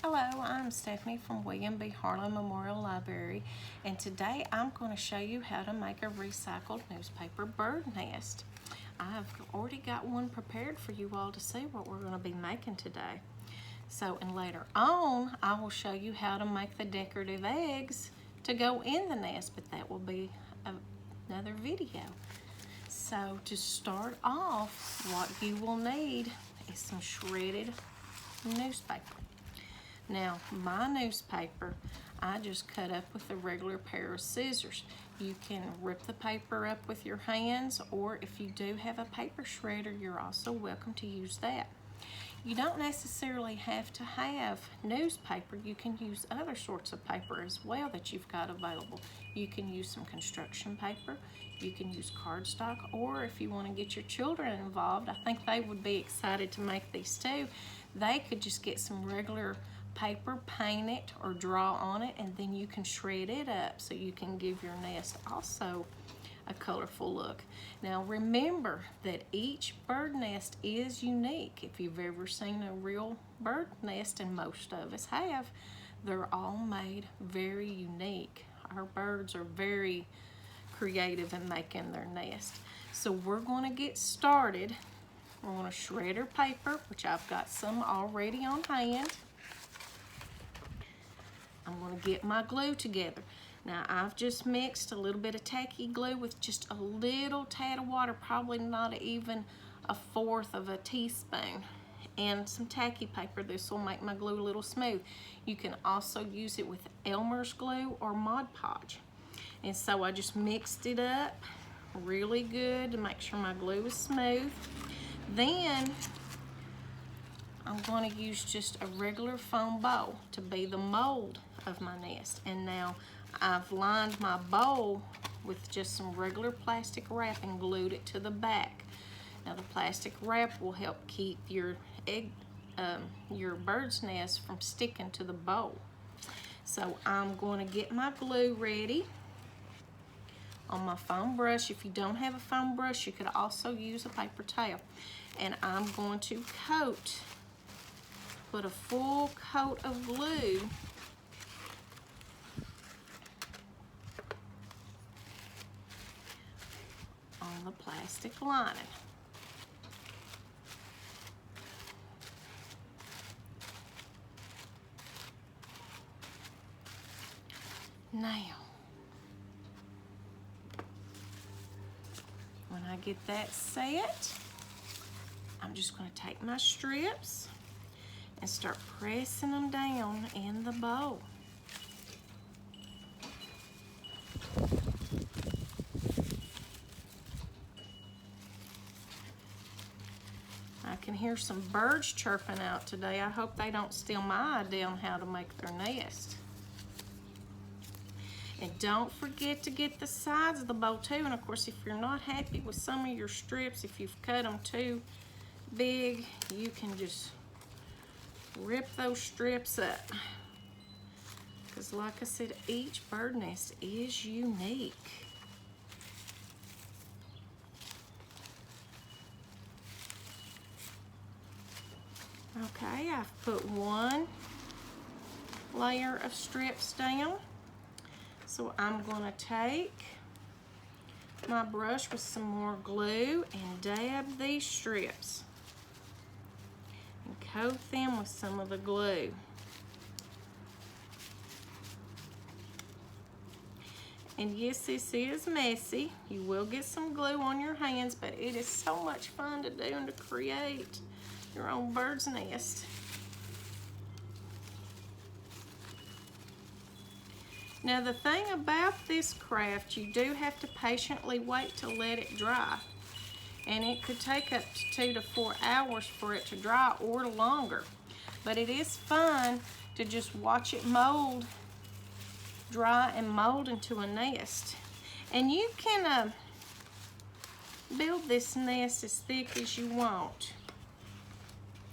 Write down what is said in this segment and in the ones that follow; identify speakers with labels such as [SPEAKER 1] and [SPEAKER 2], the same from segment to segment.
[SPEAKER 1] Hello, I'm Stephanie from William B. Harlan Memorial Library, and today I'm going to show you how to make a recycled newspaper bird nest. I've already got one prepared for you all to see what we're going to be making today. And later on, I will show you how to make the decorative eggs to go in the nest, but that will be another video. So to start off, what you will need is some shredded newspaper. Now, my newspaper, I just cut up with a regular pair of scissors. You can rip the paper up with your hands, or if you do have a paper shredder, you're also welcome to use that. You don't necessarily have to have newspaper. You can use other sorts of paper as well that you've got available. You can use some construction paper, you can use cardstock, or if you want to get your children involved, I think they would be excited to make these too. They could just get some regular paper, paint it or draw on it, and then you can shred it up so you can give your nest also a colorful look. Now remember that each bird nest is unique. If you've ever seen a real bird nest, and most of us have, they're all made very unique. Our birds are very creative in making their nest. So we're going to get started. We're going to shred our paper, which I've got some already on hand. I'm going to get my glue together. Now I've just mixed a little bit of tacky glue with just a little tad of water, probably not even a fourth of a teaspoon, and some tacky paper. This will make my glue a little smooth. You can also use it with Elmer's glue or Modge Podge. And so I just mixed it up really good to make sure my glue is smooth. Then I'm going to use just a regular foam bowl to be the mold of my nest. And now I've lined my bowl with just some regular plastic wrap and glued it to the back. Now the plastic wrap will help keep your bird's nest from sticking to the bowl. So I'm going to get my glue ready on my foam brush. If you don't have a foam brush, you could also use a paper towel. And I'm going to put a full coat of glue on the plastic lining. Now, when I get that set, I'm just going to take my strips and start pressing them down in the bowl. I can hear some birds chirping out today. I hope they don't steal my idea on how to make their nest. And don't forget to get the sides of the bowl too. And of course, if you're not happy with some of your strips, if you've cut them too big, you can just rip those strips up. Because like I said, each bird nest is unique. Okay, I've put one layer of strips down. So I'm going to take my brush with some more glue and dab these strips and coat them with some of the glue. And yes, this is messy. You will get some glue on your hands, but it is so much fun to do and to create your own bird's nest. Now the thing about this craft, you do have to patiently wait to let it dry. And it could take up to 2 to 4 hours for it to dry, or longer. But it is fun to just watch it mold, dry and mold into a nest. And you can build this nest as thick as you want.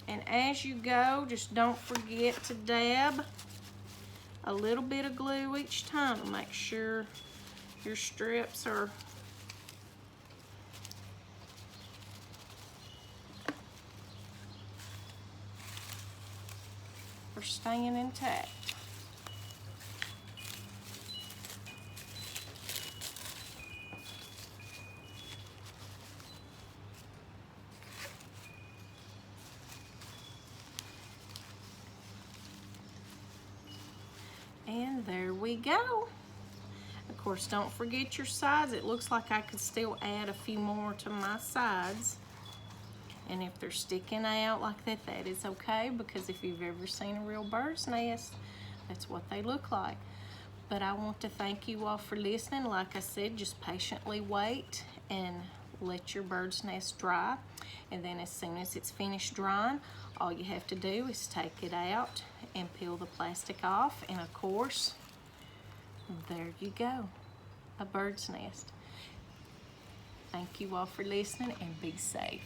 [SPEAKER 1] And as you go, just don't forget to dab a little bit of glue each time to make sure your strips are are staying intact. And there we go. Of course, don't forget your sides. It looks like I could still add a few more to my sides. And if they're sticking out like that, that is okay, because if you've ever seen a real bird's nest, that's what they look like. But I want to thank you all for listening. Like I said, just patiently wait and let your bird's nest dry. And then as soon as it's finished drying, all you have to do is take it out and peel the plastic off. And of course, there you go, a bird's nest. Thank you all for listening, and be safe.